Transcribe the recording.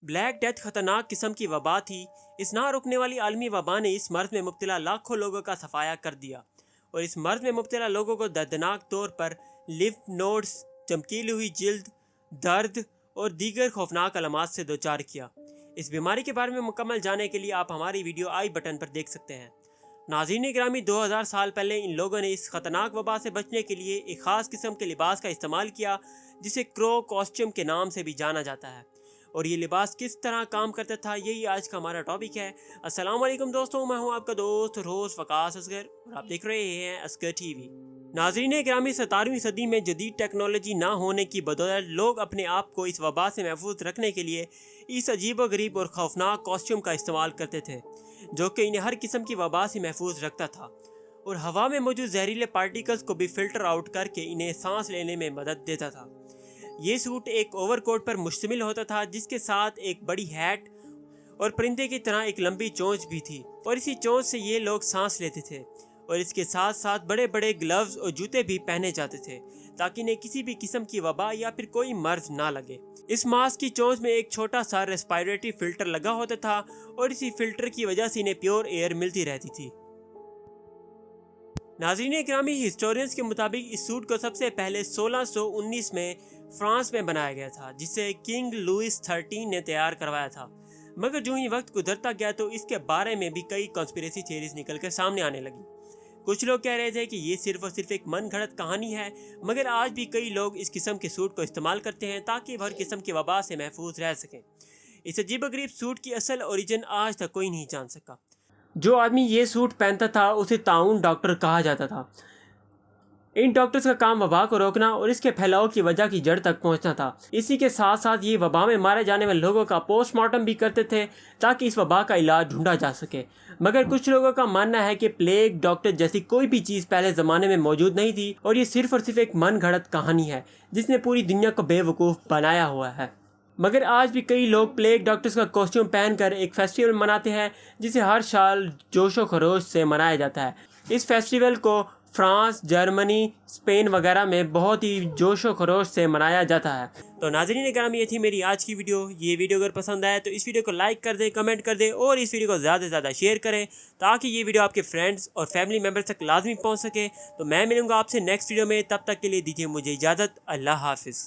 Black death खतरनाक किस्म की वबा थी। इस ना रुकने वाली आलमी वबा ने इस मर्ज में मुब्तला लाखों लोगों का सफाया कर दिया और इस मर्ज में मुब्तला लोगों को दर्दनाक तौर पर लिम्फ नोड्स, चमकीली हुई जिल्द, दर्द और दीगर खौफनाक अलामात से दोचार किया। इस बीमारी के बारे में मुकम्मल जानने के लिए आप हमारी वीडियो आई बटन पर देख सकते हैं। नाज़रीन ग्रामी, 2000 साल पहले इन लोगों ने इस खतरनाक वबा से बचने के लिए एक ख़ास किस्म के लिबास का इस्तेमाल किया जिसे क्रो कॉस्ट्यूम के नाम से भी जाना जाता है। और ये लिबास किस तरह काम करता था, यही आज का हमारा टॉपिक है। अस्सलाम वालेकुम दोस्तों, मैं हूं आपका दोस्त और होस्ट वकास असगर और आप देख रहे हैं असगर टीवी। नाज़रीन ग्रामी, 17वीं सदी में जदीद टेक्नोलॉजी ना होने की बदौलत लोग अपने आप को इस वबा से महफूज रखने के लिए इस अजीब व गरीब और खौफनाक कॉस्ट्यूम का इस्तेमाल करते थे जो कि इन्हें हर किस्म की वबा से महफूज रखता था और हवा में मौजूद जहरीले पार्टिकल्स को भी फिल्टर आउट करके इन्हें सांस लेने में मदद देता था। ये सूट एक ओवरकोट पर मुश्तमिल होता था जिसके साथ एक बड़ी हैट और परिंदे की तरह एक लंबी चोंच भी थी और इसी चोंच से ये लोग सांस लेते थे और इसके साथ साथ बड़े बड़े ग्लव्स और जूते भी पहने जाते थे ताकि इन्हें किसी भी किस्म की वबा या फिर कोई मर्ज ना लगे। इस मास्क की चोंच में एक छोटा सा रेस्पिरेटरी फिल्टर लगा होता था और इसी फिल्टर की वजह से इन्हें प्योर एयर मिलती रहती थी। नाज़रीन ग्रामी, हिस्टोरियंस के मुताबिक इस सूट को सबसे पहले 1619 में फ्रांस में बनाया गया था जिसे किंग लुइस 13 ने तैयार करवाया था। मगर जो ही वक्त गुजरता गया तो इसके बारे में भी कई कॉन्स्पिरेसी थियरीज निकलकर सामने आने लगी। कुछ लोग कह रहे थे कि ये सिर्फ और सिर्फ एक मन घड़त कहानी है, मगर आज भी कई लोग इस किस्म के सूट को इस्तेमाल करते हैं ताकि हर किस्म की वबा से महफूज रह सकें। इस अजीबोगरीब सूट की असल ओरिजिन आज तक कोई नहीं जान सका। जो आदमी ये सूट पहनता था उसे ताउन डॉक्टर कहा जाता था। इन डॉक्टर्स का काम वबा को रोकना और इसके फैलाव की वजह की जड़ तक पहुंचना था। इसी के साथ साथ ये वबा में मारे जाने वाले लोगों का पोस्टमार्टम भी करते थे ताकि इस वबा का इलाज ढूंढा जा सके। मगर कुछ लोगों का मानना है कि प्लेग, डॉक्टर जैसी कोई भी चीज़ पहले ज़माने में मौजूद नहीं थी और ये सिर्फ और सिर्फ एक मन घड़त कहानी है जिसने पूरी दुनिया को बेवकूफ़ बनाया हुआ है। मगर आज भी कई लोग प्लेग डॉक्टर्स का कॉस्ट्यूम पहनकर एक फेस्टिवल मनाते हैं जिसे हर साल जोशो खरोश से मनाया जाता है। इस फेस्टिवल को फ्रांस, जर्मनी, स्पेन वगैरह में बहुत ही जोशो खरोश से मनाया जाता है। तो नाज़रीन ग्रामी, ये थी मेरी आज की वीडियो। ये वीडियो अगर पसंद आए तो इस वीडियो को लाइक कर दें, कमेंट कर दें और इस वीडियो को ज़्यादा से ज़्यादा शेयर करें ताकि ये वीडियो आपके फ्रेंड्स और फैमिली मेम्बर्स तक लाजमी पहुँच सके। तो मैं मिलूँगा आपसे नेक्स्ट वीडियो में, तब तक के लिए दीजिए मुझे इजाज़त। अल्लाह हाफिज़।